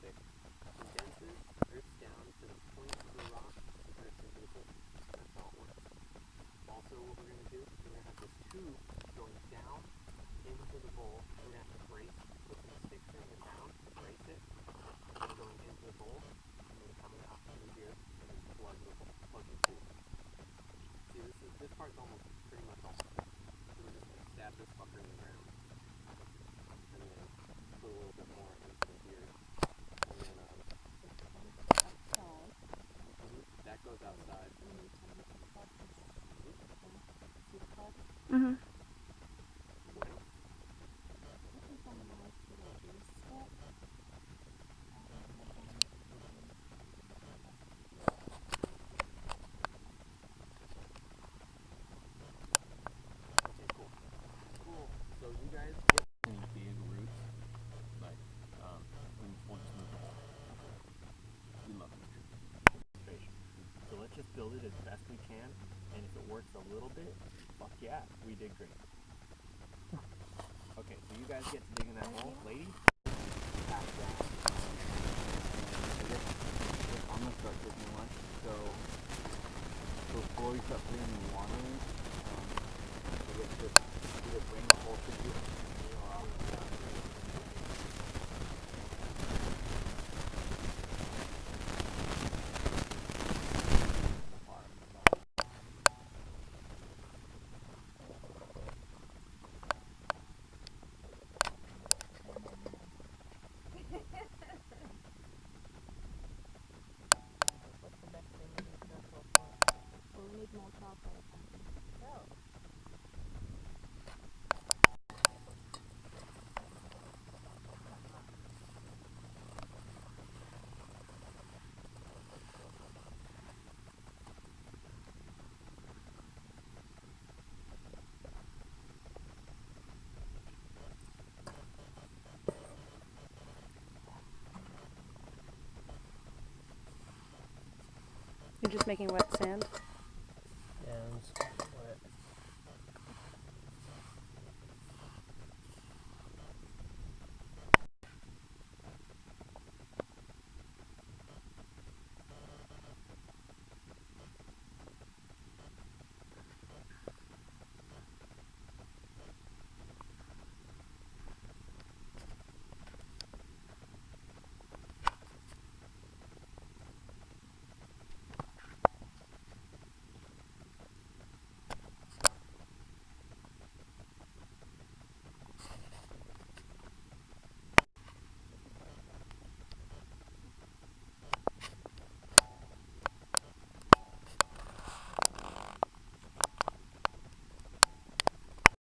stick condenses, drips down to the point of the rock, and drips into the bowl. That's how it works. Also, what we're going to do is we're going to have this tube going down into the bowl. We're going to have to brace, put some sticks in the ground to brace it, and then going into the bowl, and then coming out through here, and then plug the tube. See, this part's almost pretty much all. So we're just going to stab this fucker in the ground, and then put a little bit more into here, and then that goes outside. Mm-hmm. Okay, cool. So you guys get any big roots, like we want to move the whole. We love this tree. So let's just build it as best we can, and if it works a little bit, fuck yeah, we did great. Okay, so you guys get to dig in that hole, ladies. Pass that. I guess I'm gonna start taking lunch. So before we start putting in the water, I guess just either bring the whole thing to You're just making wet sand? and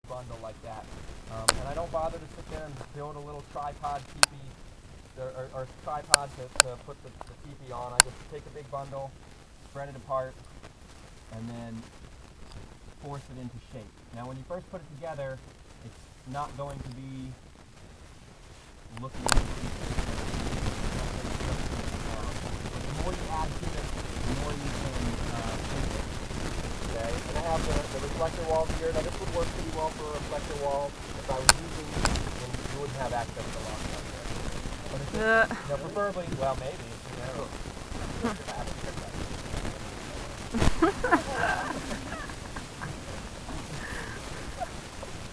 bundle like that. And I don't bother to sit there and build a little tripod teepee or tripod to put the teepee on. I just take a big bundle, spread it apart, and then force it into shape. Now when you first put it together, it's not going to be looking but the more you add to it, the more you can shape it. Okay, and I have the reflector walls here. Now this would work pretty well for a reflector wall if I was using, and you wouldn't have access to long stuff there. But it's just, preferably, well maybe, you know.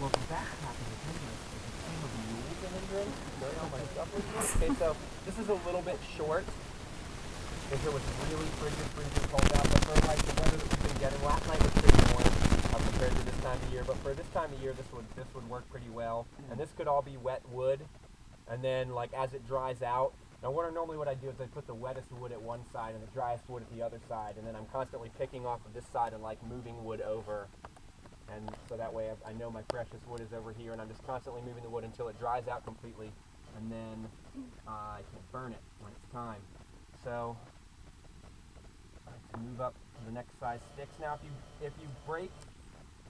Well, the back half of the engine is a team of mules in engine. Okay, so this is a little bit short. If it was really freezing cold out, but for like the weather that we've been getting, last night was pretty warm compared to this time of year. But for this time of year, this would work pretty well. And this could all be wet wood. And then like as it dries out, now normally what I do is I put the wettest wood at one side and the driest wood at the other side, and then I'm constantly picking off of this side and like moving wood over. And so that way I know my precious wood is over here, and I'm just constantly moving the wood until it dries out completely, and then I can burn it when it's time. So I can move up to the next size sticks. Now if you break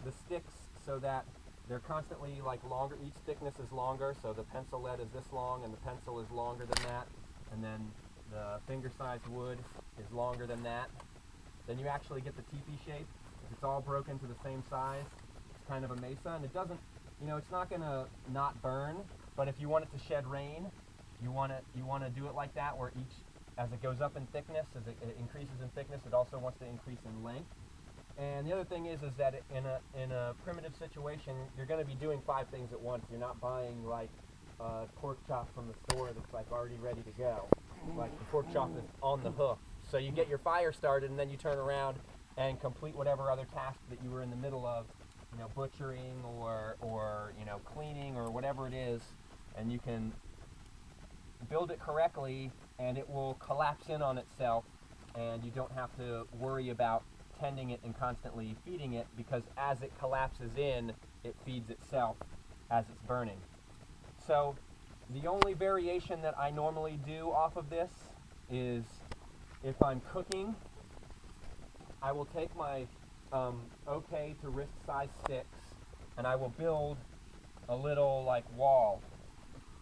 the sticks so that they're constantly like longer, each thickness is longer, so the pencil lead is this long and the pencil is longer than that, and then the finger sized wood is longer than that, then you actually get the teepee shape. If it's all broken to the same size, it's kind of a mesa, and it doesn't, it's not going to not burn, but if you want it to shed rain, you want to do it like that, where as it goes up in thickness, as it increases in thickness, it also wants to increase in length. And the other thing is that in a primitive situation, you're going to be doing 5 things at once. You're not buying like pork chop from the store that's like already ready to go. Like the pork chop is on the hook. So you get your fire started, and then you turn around and complete whatever other task that you were in the middle of, butchering or cleaning or whatever it is, and you can build it correctly, and it will collapse in on itself, and you don't have to worry about tending it and constantly feeding it, because as it collapses in, it feeds itself as it's burning. So the only variation that I normally do off of this is if I'm cooking, I will take my okay to wrist size sticks, and I will build a little like wall.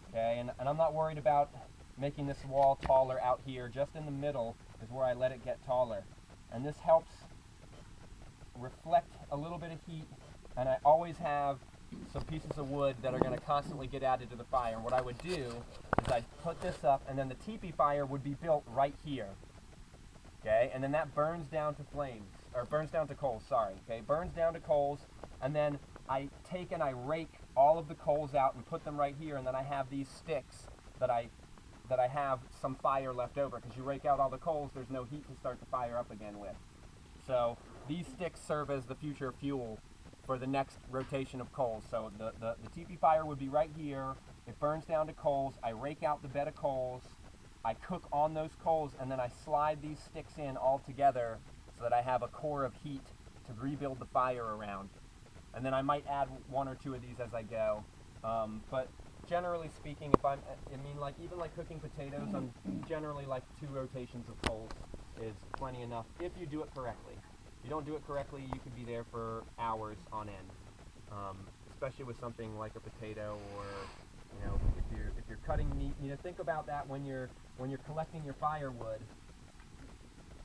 Okay, and I'm not worried about making this wall taller out here. Just in the middle is where I let it get taller. And this helps reflect a little bit of heat, and I always have some pieces of wood that are going to constantly get added to the fire. And what I would do is I'd put this up, and then the teepee fire would be built right here. Okay, and then that burns down to flames, or burns down to coals, sorry. Okay, burns down to coals, and then I take and I rake all of the coals out and put them right here, and then I have these sticks that I have some fire left over, because you rake out all the coals, there's no heat to start the fire up again with. So these sticks serve as the future fuel for the next rotation of coals. So the teepee fire would be right here. It burns down to coals. I rake out the bed of coals. I cook on those coals, and then I slide these sticks in all together so that I have a core of heat to rebuild the fire around. And then I might add 1 or 2 of these as I go. But generally speaking, even like cooking potatoes, I'm generally like 2 rotations of coals is plenty enough if you do it correctly. If you don't do it correctly, you could be there for hours on end, especially with something like a potato, or if you're cutting meat. Think about that when you're collecting your firewood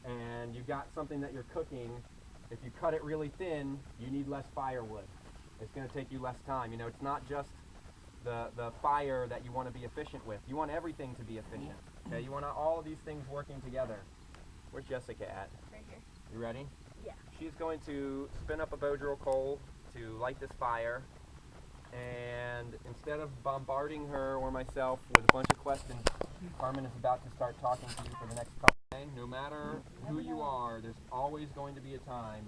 and you've got something that you're cooking. If you cut it really thin, you need less firewood. It's going to take you less time. It's not just the fire that you want to be efficient with. You want everything to be efficient. Okay, you want all of these things working together. Where's Jessica at? Right here. You ready? Yeah. She's going to spin up a Bodril coal to light this fire, and instead of bombarding her or myself with a bunch of questions, Carmen is about to start talking to you for the next couple of days. No matter who you are, there's always going to be a time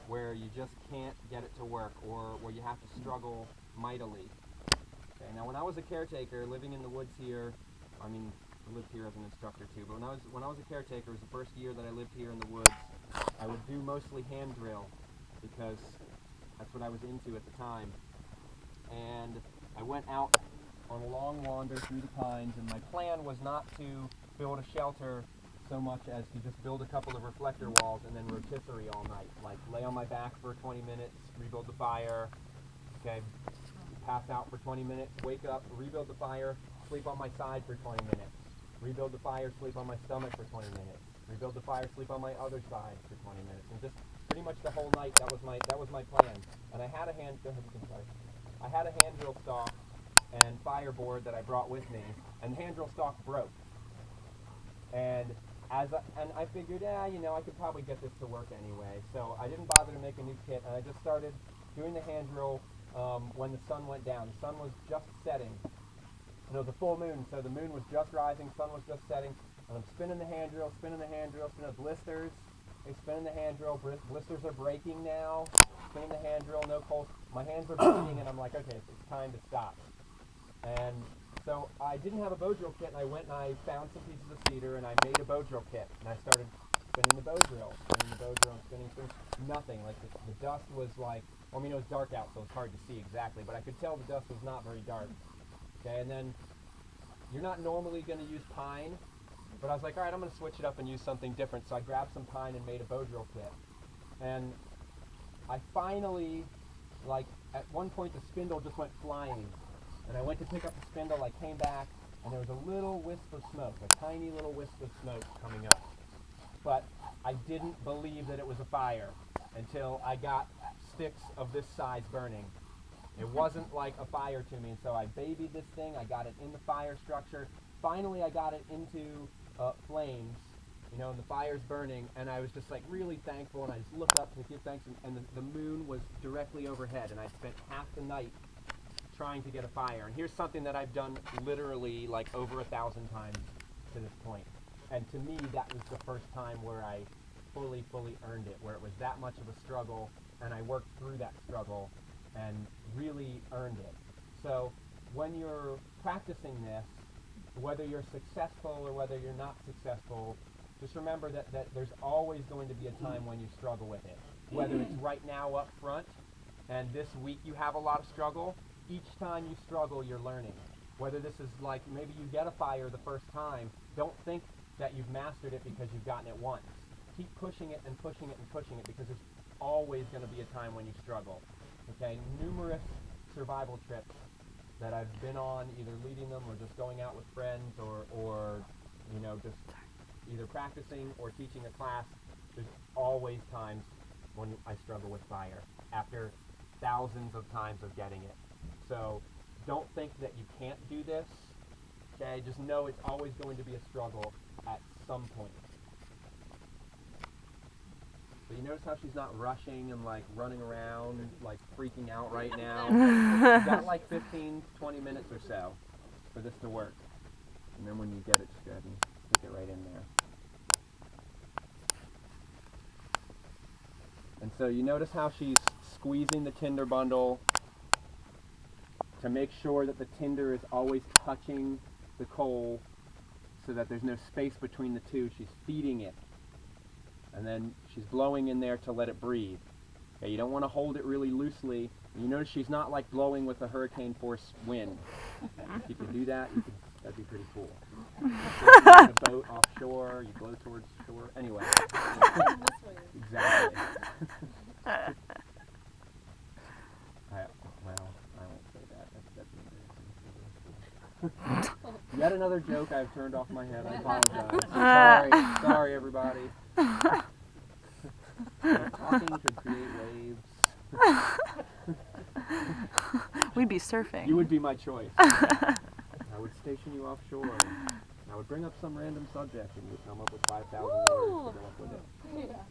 where you just can't get it to work, or where you have to struggle mightily. Okay, now when I was a caretaker living in the woods here, I lived here as an instructor too, but when I was a caretaker, it was the first year that I lived here in the woods, I would do mostly hand drill, because that's what I was into at the time. And I went out on a long wander through the pines, and my plan was not to build a shelter so much as to just build a couple of reflector walls and then rotisserie all night. Like lay on my back for 20 minutes, rebuild the fire, okay, pass out for 20 minutes, wake up, rebuild the fire, sleep on my side for 20 minutes, rebuild the fire, sleep on my stomach for 20 minutes, rebuild the fire, sleep on my other side for 20 minutes, and just pretty much the whole night. That was my plan. And I had a hand drill stock and fireboard that I brought with me, and the hand drill stock broke. And I figured, I could probably get this to work anyway. So I didn't bother to make a new kit, and I just started doing the hand drill when the sun went down. The sun was just setting. It was a full moon, so the moon was just rising, sun was just setting, and I'm spinning the hand drill, spinning blisters. Spinning the hand drill, blisters are breaking now. Spinning the hand drill, no coals. My hands are bleeding, and I'm like, okay, it's time to stop. And so I didn't have a Bodril kit, and I went and I found some pieces of cedar, and I made a Bodril kit, and I started spinning the Bodril, spinning nothing. Like the dust was like, it was dark out, so it's hard to see exactly, but I could tell the dust was not very dark. Okay, and then you're not normally going to use pine, but I was like, all right, I'm going to switch it up and use something different. So I grabbed some pine and made a Bodril kit. And I finally, at one point the spindle just went flying. And I went to pick up the spindle, I came back, and there was a little wisp of smoke, a tiny little wisp of smoke coming up. But I didn't believe that it was a fire until I got sticks of this size burning. It wasn't like a fire to me, and so I babied this thing. I got it in the fire structure. Finally, I got it into flames, you know, and the fire's burning, and I was just like really thankful, and I just looked up to give thanks, and the moon was directly overhead, and I spent half the night trying to get a fire. And here's something that I've done literally like over 1,000 times to this point. And to me, that was the first time where I fully earned it, where it was that much of a struggle, and I worked through that struggle and really earned it. So when you're practicing this, whether you're successful or whether you're not successful, just remember that there's always going to be a time when you struggle with it. Whether it's right now up front, and this week you have a lot of struggle, each time you struggle, you're learning. Whether this is like maybe you get a fire the first time, don't think that you've mastered it because you've gotten it once. Keep pushing it and pushing it and pushing it, because there's always going to be a time when you struggle. Okay, numerous survival trips that I've been on, either leading them or just going out with friends, or you know, just either practicing or teaching a class. There's always times when I struggle with fire after thousands of times of getting it. So don't think that you can't do this. Okay, just know it's always going to be a struggle at some point. So you notice how she's not rushing and like running around, like freaking out right now. You've got like 15, 20 minutes or so for this to work. And then when you get it, just go ahead and stick it right in there. And so you notice how she's squeezing the tinder bundle to make sure that the tinder is always touching the coal so that there's no space between the two. She's feeding it. And then she's blowing in there to let it breathe. Okay, you don't want to hold it really loosely. You notice she's not like blowing with a hurricane force wind. If you could do that, that'd be pretty cool. So if you're in a boat offshore, you blow towards shore. Anyway. Exactly. I won't say that. That's embarrassing. Yet another joke I've turned off my head. I apologize. Sorry, everybody. Talking could create waves. We'd be surfing. You would be my choice. I would station you offshore. I would bring up some random subject and you'd come up with 5,000 words to go up with it.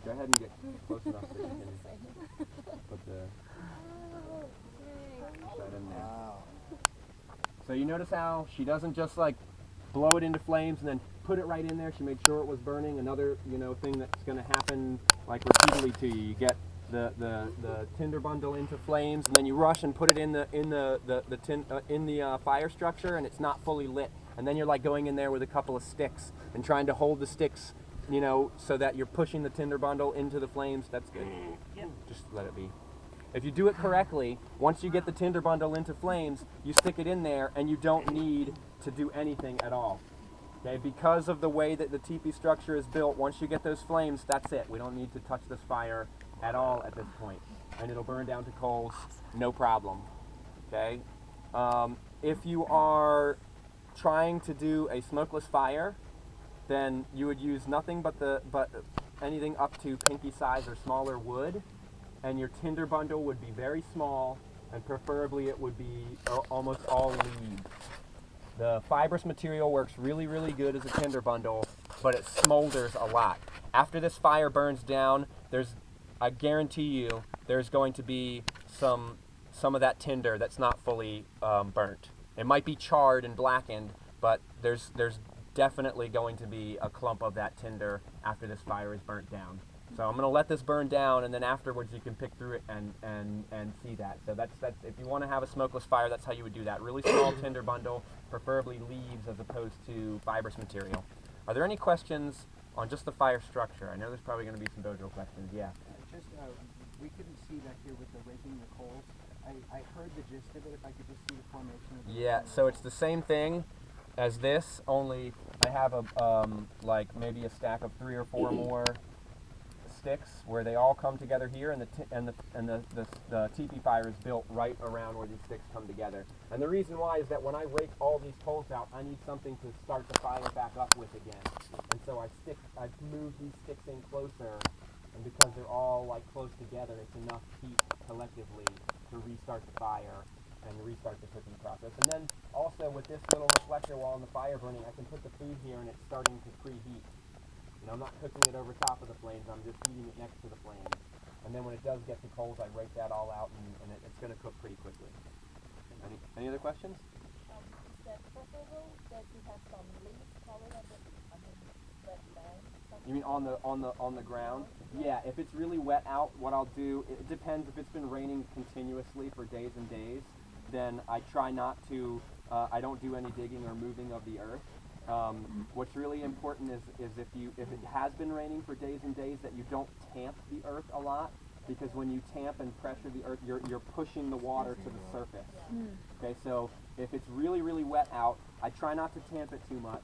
Go ahead and get close enough so you can put that in there. So you notice how she doesn't just like blow it into flames and then put it right in there. She made sure it was burning. Another, you know, thing that's going to happen like repeatedly to you. You get the tinder bundle into flames, and then you rush and put it in the fire structure, and it's not fully lit. And then you're like going in there with a couple of sticks and trying to hold the sticks, you know, so that you're pushing the tinder bundle into the flames. That's good. Just let it be. If you do it correctly, once you get the tinder bundle into flames, you stick it in there, and you don't need to do anything at all. Okay, because of the way that the teepee structure is built, once you get those flames, that's it. We don't need to touch this fire at all at this point. And it'll burn down to coals, no problem. Okay? If you are trying to do a smokeless fire, then you would use nothing but anything up to pinky size or smaller wood, and your tinder bundle would be very small, and preferably it would be almost all leaves. The fibrous material works really, really good as a tinder bundle, but it smolders a lot. After this fire burns down, I guarantee you, there's going to be some of that tinder that's not fully burnt. It might be charred and blackened, but there's definitely going to be a clump of that tinder after this fire is burnt down. So I'm going to let this burn down, and then afterwards you can pick through it and see that. So that's if you want to have a smokeless fire, that's how you would do that. Really small tinder bundle, preferably leaves as opposed to fibrous material. Are there any questions on just the fire structure? I know there's probably going to be some dojo questions. Yeah. We couldn't see back here with the raking the coals. I heard the gist of it. If I could just see the formation of the Yeah. So it's the same thing as this, only I have a like maybe a stack of 3 or 4 more sticks where they all come together here, and the teepee fire is built right around where these sticks come together. And the reason why is that when I rake all these coals out, I need something to start the fire back up with again. And so I've moved these sticks in closer, and because they're all like close together, it's enough heat collectively to restart the fire and restart the cooking process. And then also with this little reflector while on the fire burning, I can put the food here and it's starting to preheat. You know, I'm not cooking it over top of the flames, I'm just heating it next to the flames. And then when it does get to coals, I rake that all out and it's going to cook pretty quickly. Any other questions? Is that preferable that you have some leaves covered on the wet land? You mean on the ground? Yeah, if it's really wet out, what I'll do, it depends. If it's been raining continuously for days and days, then I try not to, I don't do any digging or moving of the earth. What's really important is if it has been raining for days and days, that you don't tamp the earth a lot, because when you tamp and pressure the earth, you're pushing the water to the surface. Okay, so if it's really, really wet out, I try not to tamp it too much.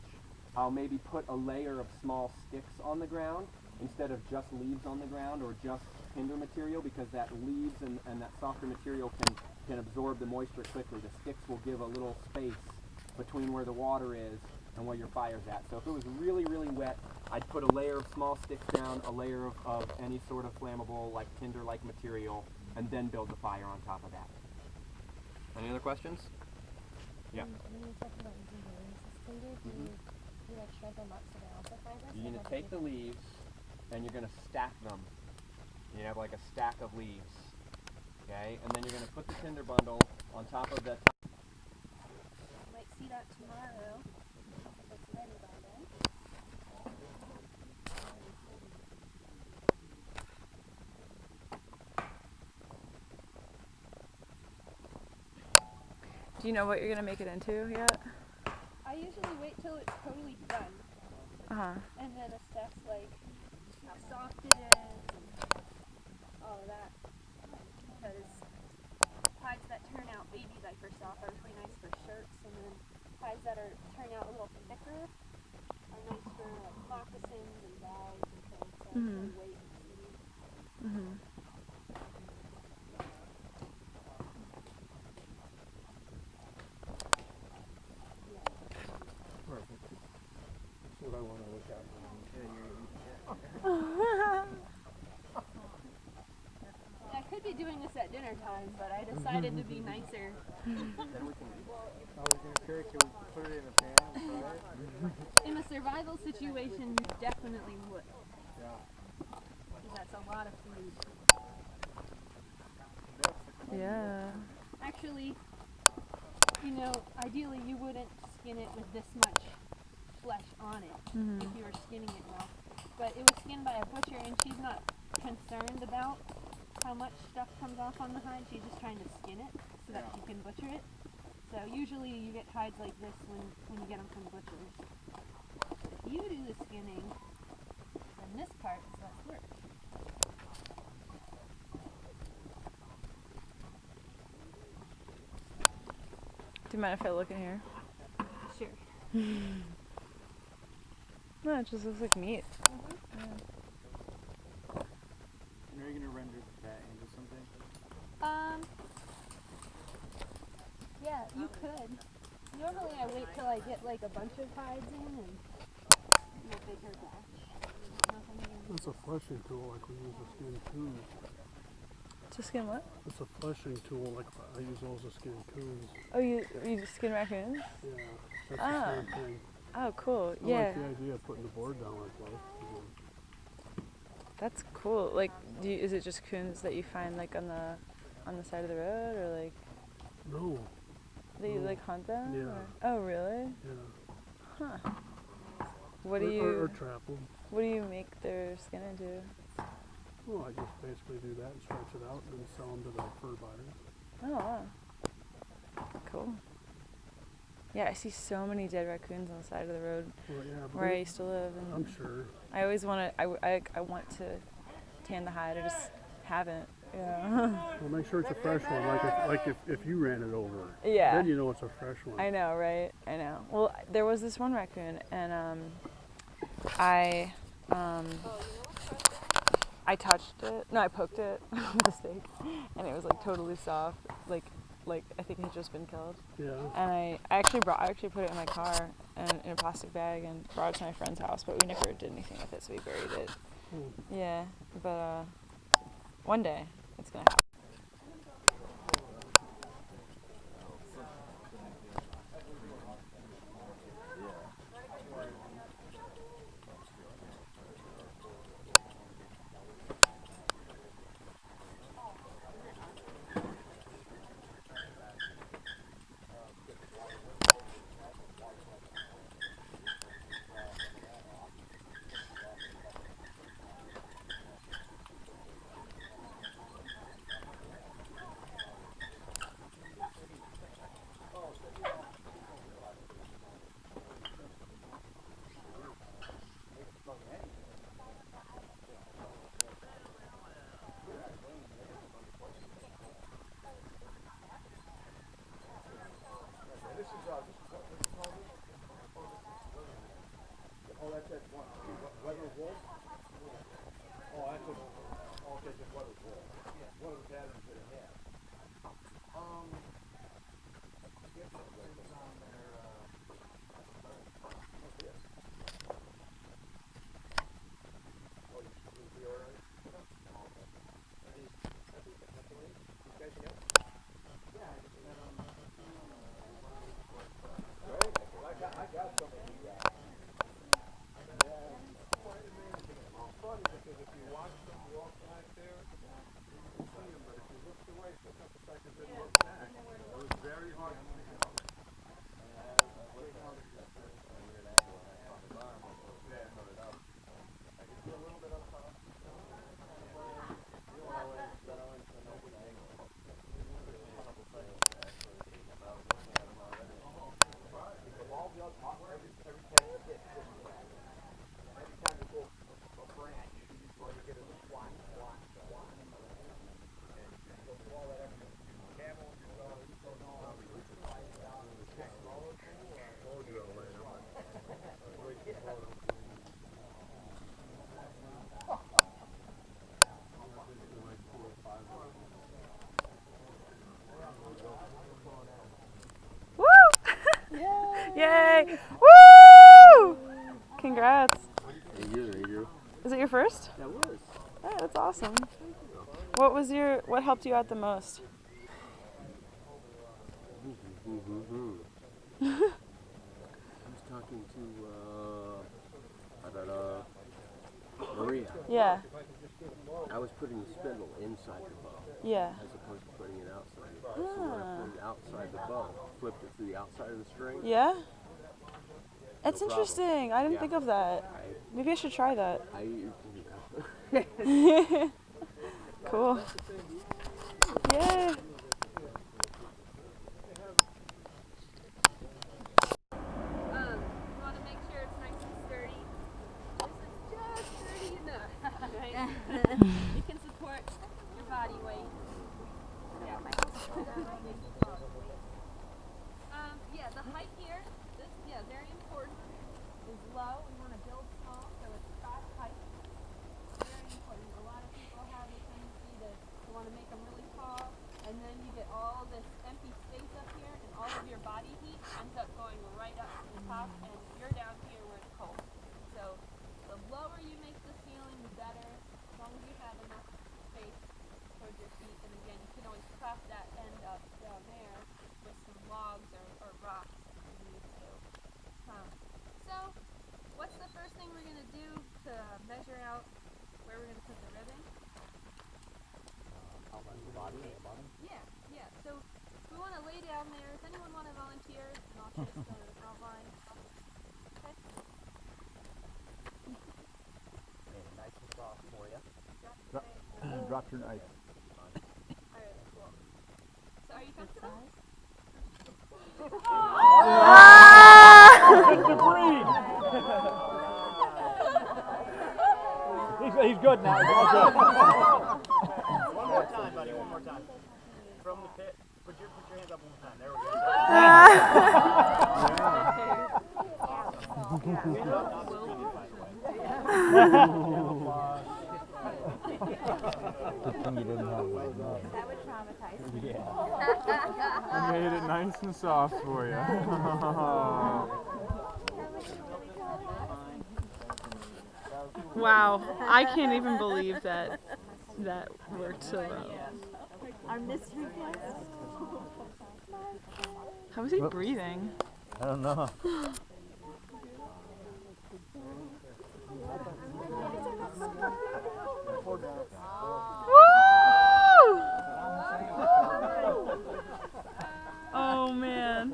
I'll maybe put a layer of small sticks on the ground instead of just leaves on the ground or just tinder material, because that leaves and that softer material can absorb the moisture quickly. The sticks will give a little space between where the water is and where your fire's at. So if it was really, really wet, I'd put a layer of small sticks down, a layer of any sort of flammable, like tinder-like material, and then build the fire on top of that. Any other questions? Yeah. When you're talking about using the leaves as tinder, do you like shred them up so they're also fibers? You're going to take the leaves and you're going to stack them. You have like a stack of leaves. Okay? And then you're going to put the tinder bundle on top of that. You might see that tomorrow if it's ready by then. Do you know what you're gonna make it into yet? I usually wait till it's totally done and then assess like how soft it is and all of that. Because hides that turn out baby diaper soft are really nice for shirts, and then hides that turn out a little thicker are nice for like moccasins and bags and things. So I usually wait and see. Perfect. That's what I want to look at. I could be doing this at dinner time, but I decided to be nicer. Then we can. I was going to carry it. Can we put it in a pan and fry it? In a survival situation, you definitely would. Yeah. Because that's a lot of food. Yeah. Actually, you know, ideally you wouldn't skin it with this much flesh on it if you were skinning it well. But it was skinned by a butcher, and she's not concerned about how much stuff comes off on the hide. She's just trying to skin it so that she can butcher it. So usually you get hides like this when you get them from butchers. If you do the skinning, then this part is less work. Do you mind if I look in here? Sure. No, it just looks like meat. And are you going to render the fat into something? Yeah, you could. Normally I wait till I get like a bunch of hides in and do a bigger batch. It's a fleshing tool like we use to skin coons. To skin what? It's a fleshing tool like I use those to skin coons. Oh, you skin raccoons? Yeah, that's Ah. the same thing. Oh, cool. I Yeah. like the idea of putting the board down like that. That's cool. Like, is it just coons that you find like on the side of the road, or like No, that you No. like hunt them? Yeah. Or? Oh, really? yeah. Huh. What do Or you trap them. What do you make their skin into? Well, I just basically do that and stretch it out and then sell them to the fur buyers. Oh, wow. Cool. Yeah, I see so many dead raccoons on the side of the road Well, yeah, but where I used to live, and I'm sure. I always want to. I want to tan the hide. I just haven't. Yeah. Well, make sure it's a fresh one. Like if you ran it over, Yeah. then you know it's a fresh one. I know, right? I know. Well, there was this one raccoon, and I touched it. No, I poked it with a stake, and it was like totally soft, like I think it had just been killed. Yeah. And I actually put it in my car and in a plastic bag and brought it to my friend's house, but we never did anything with it, so we buried it. Cool. Yeah, but one day it's gonna happen. Yay! Woo! Congrats. Thank you. Is it your first? That was. Yeah, that's awesome. What helped you out the most? I was talking to Maria. Yeah. I was putting the spindle inside the bow. Yeah. As opposed to putting it outside the bow. So when I put it outside the bow, flipped it through the outside of the string. Yeah? That's No problem. interesting. I didn't Yeah. think of that. Maybe I should try that. Cool. Yay. You want to make sure it's nice and sturdy. This is just sturdy enough, right? You can support your body weight. Yeah. Yeah, the height here, very important, is low. We want to build small, so it's flat height. Very important. A lot of people have a tendency to want to make them really tall, and then you get all this empty space up here, and all of your body heat ends up going right up to the top, and you're down here where it's cold. So the lower you make the ceiling, the better, as long as you have enough space towards your feet. And again, you can always prop that end up down there with some logs or rocks if you need to. So what's the first thing we're going to do to measure out where we're going to put the ribbon? Outline the body at the bottom. Yeah. So we want to lay down there. Does anyone want to volunteer? And I'll trace the outline. Okay. Nice and soft for you. Drop your knife. Alright, cool. So are you comfortable? He's good now. He's all good. One more time, buddy. One more time. From the pit. Put your hands up one more time. There we That would traumatize me. I made it nice and soft for you. Wow. I can't even believe that worked so well. Our mystery guest. How was he breathing? I don't know. Woo! Oh man.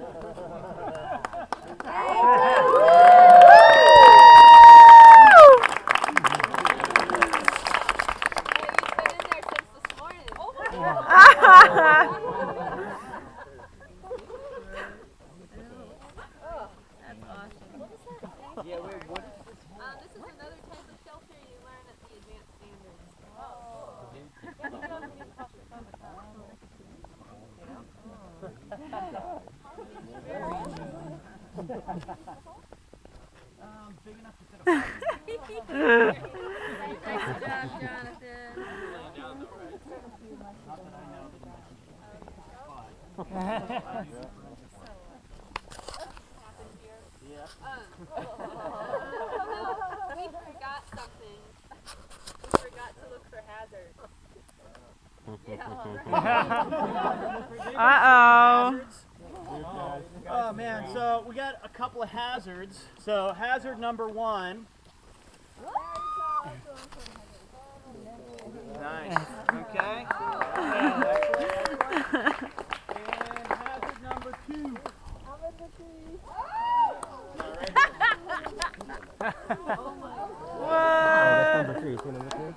This is another type of shelter you learn at the advanced standards. Big enough to fit a Nice job, Jonathan. We forgot something. We forgot to look for hazards. Uh-oh. Oh man, so we got a couple of hazards. So hazard number 1. Nice. Okay. And hazard number 2. What? Number 3. See number 3?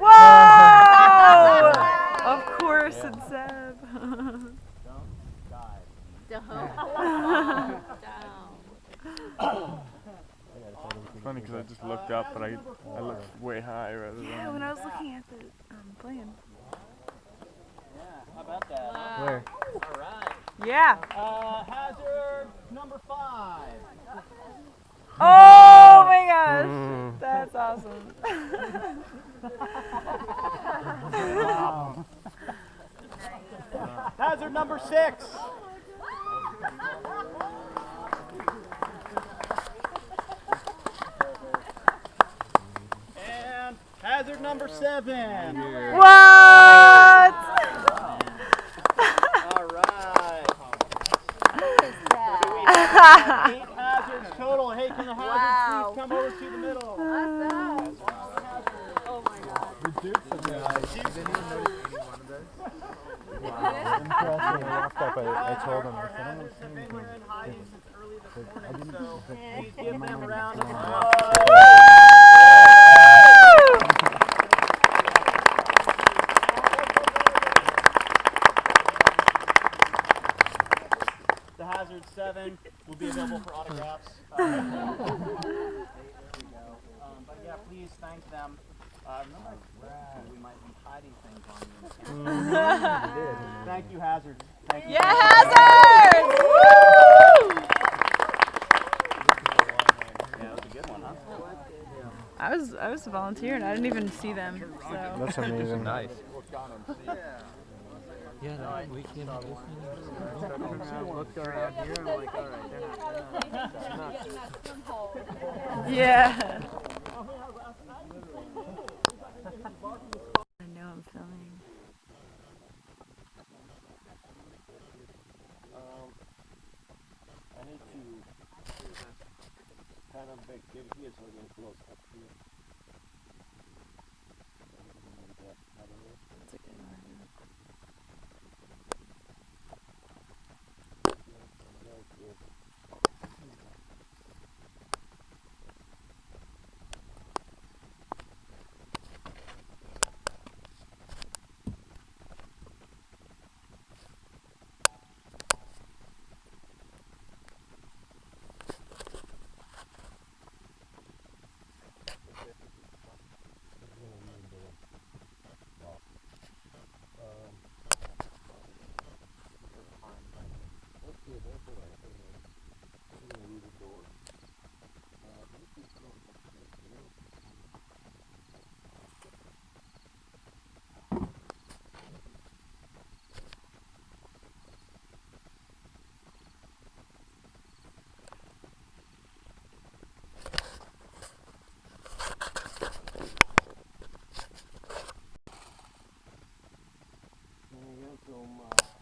Whoa! Of course it's Zeb. It's funny because I just looked up, but I looked way high rather than. Yeah, when I was looking at the plan. How about that? Where? All right. Yeah. Hazard number 5. Oh my gosh. That's awesome. Wow. Hazard number 6. And hazard number 7. What? All right. that? 8 hazards total. Hey, can the hazards please come over to the middle? Awesome. Oh my god. I told him. Our hazards have been here in hiding since early this morning, so please give them a round of applause. The hazard 7 will be available for autographs. But yeah, please thank them. Remember, we might be hiding things on you. Thank you, Hazard. Thank you. Yeah, Hazard! Woo! Yeah, that was a good one, huh? I was a volunteer and I didn't even see them. So That's amazing. Nice. Yeah, no, we can looked around here. I'm like, all right, they're not. yeah. I know I'm filming. I need to kind of back in here so I can close up here. That's a good one.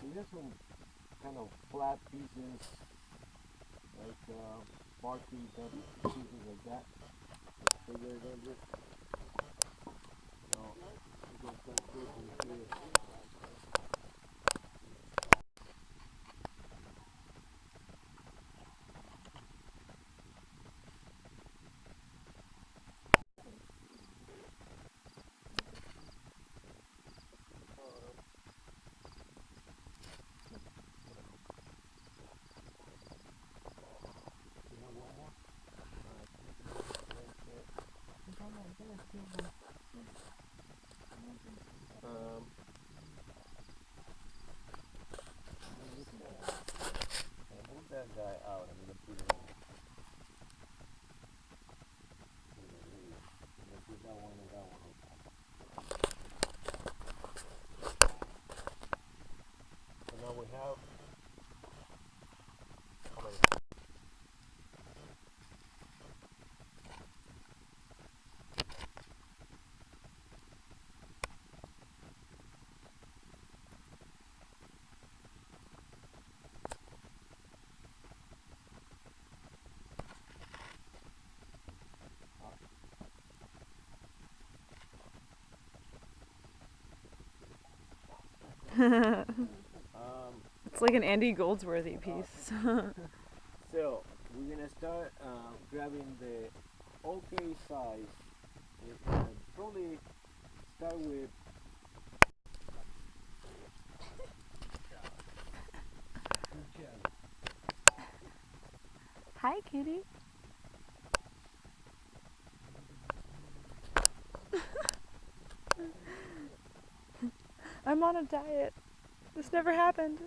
We got some kind of flat pieces, like barky pieces like that. Bigger than this. So, we can start putting here. Move that guy out. I'm gonna put it in. I'm gonna put that one and that one. So now we have. How many? It's like an Andy Goldsworthy piece. So we're gonna start grabbing the OK size and probably start with Hi, kitty. I'm on a diet. This never happened.